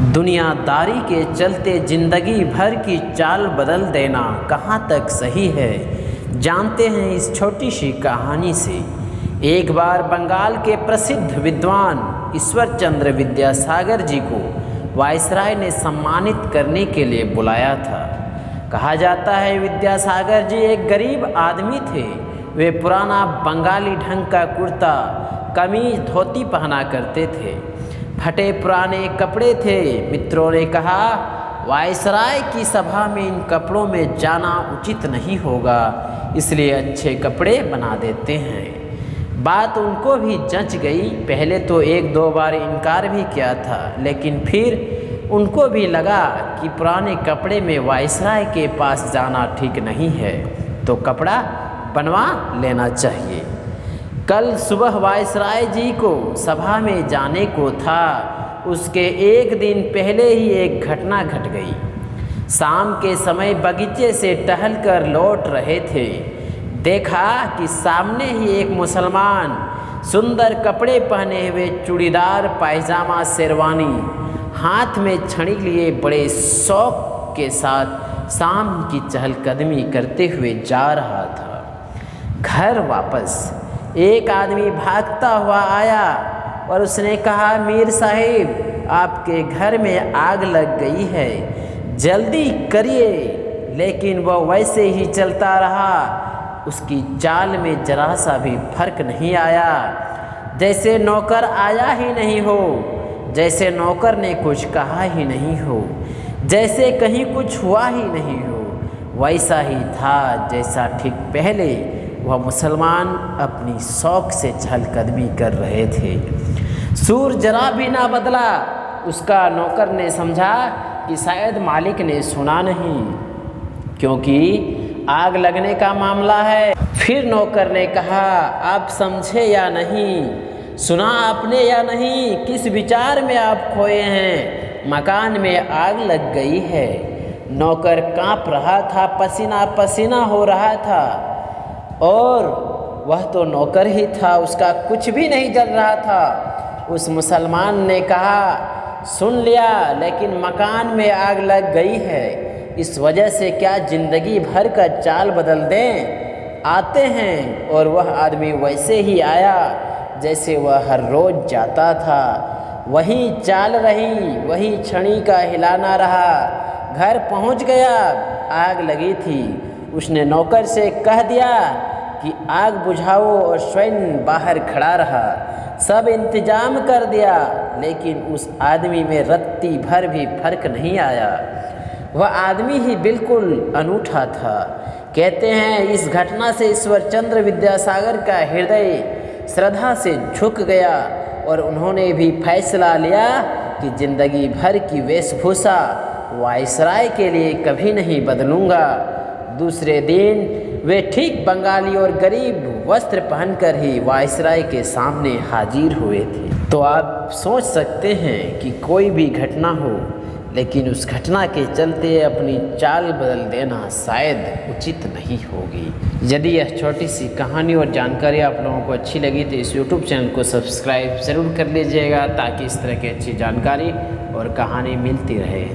दुनियादारी के चलते ज़िंदगी भर की चाल बदल देना कहाँ तक सही है, जानते हैं इस छोटी सी कहानी से। एक बार बंगाल के प्रसिद्ध विद्वान ईश्वर चंद्र विद्यासागर जी को वायसराय ने सम्मानित करने के लिए बुलाया था। कहा जाता है विद्यासागर जी एक गरीब आदमी थे। वे पुराना बंगाली ढंग का कुर्ता कमीज धोती पहना करते थे। फटे पुराने कपड़े थे। मित्रों ने कहा वायसराय की सभा में इन कपड़ों में जाना उचित नहीं होगा, इसलिए अच्छे कपड़े बना देते हैं। बात उनको भी जंच गई। पहले तो एक दो बार इनकार भी किया था, लेकिन फिर उनको भी लगा कि पुराने कपड़े में वायसराय के पास जाना ठीक नहीं है, तो कपड़ा बनवा लेना चाहिए। कल सुबह वायसराय जी को सभा में जाने को था। उसके एक दिन पहले ही एक घटना घट गई। शाम के समय बगीचे से टहलकर लौट रहे थे। देखा कि सामने ही एक मुसलमान सुंदर कपड़े पहने हुए चूड़ीदार पायजामा शेरवानी हाथ में छड़ी लिए बड़े शौक के साथ शाम की चहलकदमी करते हुए जा रहा था। घर वापस एक आदमी भागता हुआ आया और उसने कहा, मीर साहिब आपके घर में आग लग गई है, जल्दी करिए। लेकिन वह वैसे ही चलता रहा। उसकी चाल में जरा सा भी फर्क नहीं आया, जैसे नौकर आया ही नहीं हो, जैसे नौकर ने कुछ कहा ही नहीं हो, जैसे कहीं कुछ हुआ ही नहीं हो। वैसा ही था जैसा ठीक पहले वह मुसलमान अपनी शौक से चहलकदमी कर रहे थे। सूर जरा भी ना बदला। उसका नौकर ने समझा कि शायद मालिक ने सुना नहीं, क्योंकि आग लगने का मामला है। फिर नौकर ने कहा, आप समझे या नहीं, सुना आपने या नहीं, किस विचार में आप खोए हैं, मकान में आग लग गई है। नौकर कांप रहा था, पसीना पसीना हो रहा था, और वह तो नौकर ही था, उसका कुछ भी नहीं जल रहा था। उस मुसलमान ने कहा, सुन लिया, लेकिन मकान में आग लग गई है, इस वजह से क्या ज़िंदगी भर का चाल बदल दें। आते हैं। और वह आदमी वैसे ही आया जैसे वह हर रोज़ जाता था। वही चाल रही, वही छड़ी का हिलाना रहा। घर पहुंच गया। आग लगी थी। उसने नौकर से कह दिया कि आग बुझाओ, और स्वयं बाहर खड़ा रहा। सब इंतजाम कर दिया, लेकिन उस आदमी में रत्ती भर भी फर्क नहीं आया। वह आदमी ही बिल्कुल अनूठा था। कहते हैं इस घटना से ईश्वर चंद्र विद्यासागर का हृदय श्रद्धा से झुक गया, और उन्होंने भी फैसला लिया कि जिंदगी भर की वेशभूषा वायसराय के लिए कभी नहीं बदलूंगा। दूसरे दिन वे ठीक बंगाली और गरीब वस्त्र पहनकर ही वायसराय के सामने हाजिर हुए थे। तो आप सोच सकते हैं कि कोई भी घटना हो, लेकिन उस घटना के चलते अपनी चाल बदल देना शायद उचित नहीं होगी। यदि यह छोटी सी कहानी और जानकारी आप लोगों को अच्छी लगी तो इस YouTube चैनल को सब्सक्राइब ज़रूर कर लीजिएगा, ताकि इस तरह की अच्छी जानकारी और कहानी मिलती रहे।